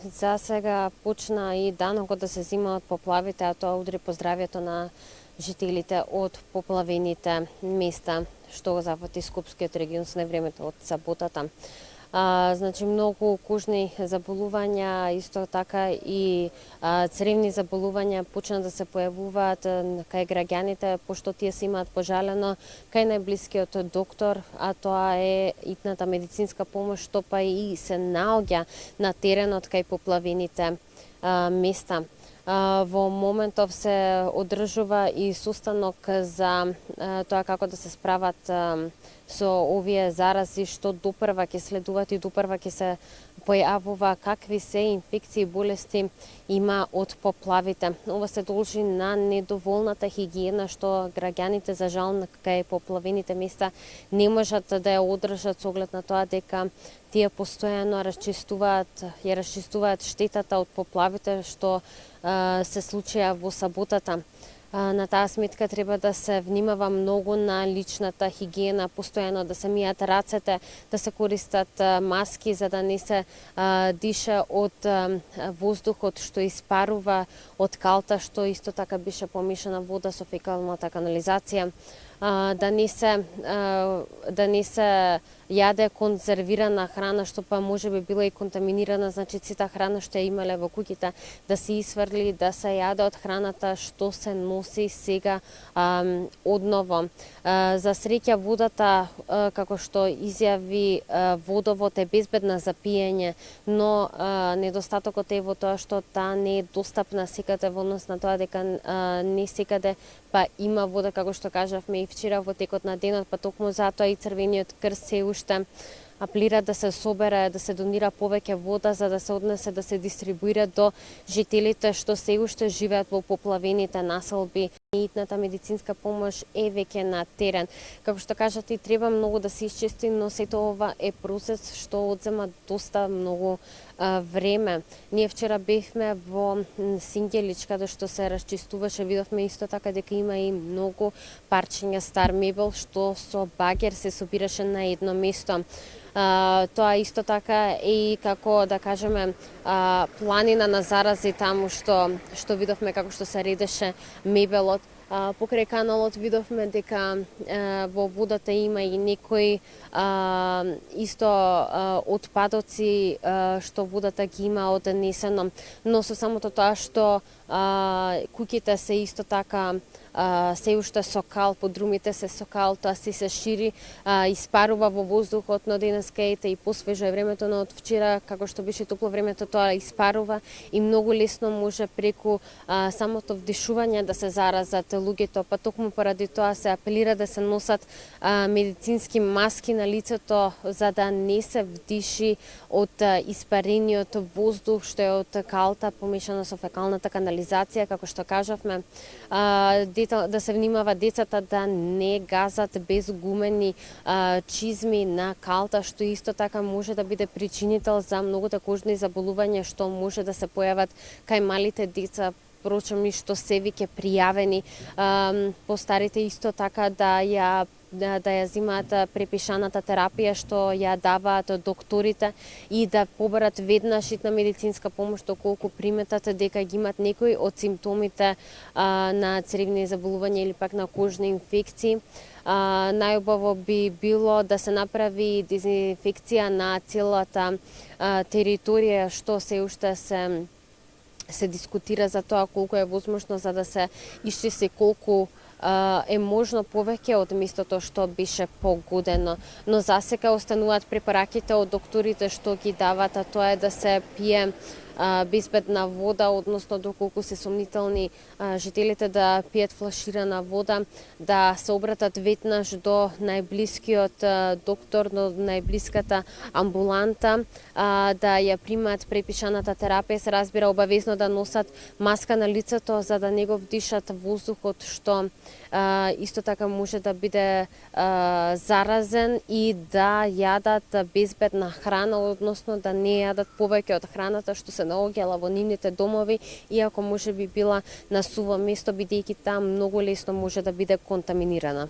за сега почна и данокот да се зима од поплавите, а тоа удри по здравјето на жителите од поплавените места, што го зафати Скопскиот регион со невремето од саботата. Значи многу кожни заболувања, исто така и цревни заболувања почна да се појавуваат кај граѓаните, пошто тие се имаат пожалено кај најблискиот доктор, а тоа е итната медицинска помош, што па и се наоѓа на теренот кај поплавените места. Во моментов се одржува и состанок за тоа како да се справат со овие зарази што допрва ќе следуваат и допрва ќе се појавува, какви се инфекции и болести има од поплавите. Ова се должи на недоволната хигиена што граѓаните за жал кај поплавените места не можат да ја одржат со оглед на тоа дека тие постојано расчистуваат штетата од поплавите што се случија во саботата. На таа сметка треба да се внимава многу на личната хигиена, постојано да се мијат рацете, да се користат маски за да не се диша од воздухот што испарува од калта, што исто така беше помешана вода со фекалната канализација. Да не се јаде конзервирана храна, што па може би била и контаминирана, значи сета храна што ја имале во куќите да се исфрли, да се јаде од храната што се носи сега одново. За среќа водата, како што изјави водовод, е безбедна за пиење, но недостатокот е во тоа што таа не е достапна секаде во однос на тоа дека не секаде па има вода, како што кажавме и вчера во текот на денот, па токму затоа и Црвениот крст се уште апелира да се собере, да се донира повеќе вода за да се однесе, да се дистрибуира до жителите што се уште живеат во поплавените населби. Итната медицинска помош е веќе на терен. Како што кажате, треба многу да се исчисти, но сето ова е процес што одзема доста многу време. Ние вчера бевме во Синѓелич, каде што се расчистуваше, видовме исто така дека има и многу парчиња стар мебел што со багер се собираше на едно место. Тоа исто така и како да кажеме планина на зарази таму што видовме како што се редеше мебелот. Покрај каналот видовме дека во водата има и некои исто отпадоци што водата ги има однесено, но со самото тоа што куќите се исто така се уште со кал, подрумите се со кал, тоа се шири, испарува во воздухот, но денеска ете и посвежо е времето, но од вчера, како што беше топло времето, тоа испарува и многу лесно може преку самото вдишување да се заразат луѓето, па токму поради тоа се апелира да се носат медицински маски на лицето за да не се вдиши од испарениот воздух што е од калта помешано со фекалната канализација, како што кажавме. Да се внимава децата да не газат без гумени чизми на калта, што исто така може да биде причинител за многуте кожни заболувања што може да се појават кај малите деца, впрочем и што се веќе пријавени. Постарите исто така да ја земаат препишаната терапија што ја даваат докторите и да побарат веднаш итна медицинска помош доколку приметат дека ги имат некои од симптомите на цревни заболувања или пак на кожни инфекции. Најубаво би било да се направи дезинфекција на целата територија што се уште се дискутира за тоа колку е возможно за да се исчисти колку е можно повеќе од местото што беше погодено, но засека остануваат препараките од докторите што ги дават, а тоа е да се пие безбедна вода, односно доколку се сомнителни жителите да пијат флаширана вода, да се обратат веднаш до најблискиот доктор, до најблиската амбуланта, да ја примаат препишаната терапија, се разбира обавезно да носат маска на лицето за да не го вдишат воздухот што исто така може да биде заразен и да јадат безбедна храна, односно да не јадат повеќе од храната што се наоѓала во нивните домови, иако може би била на суво место, бидејќи таму многу лесно може да биде контаминирана.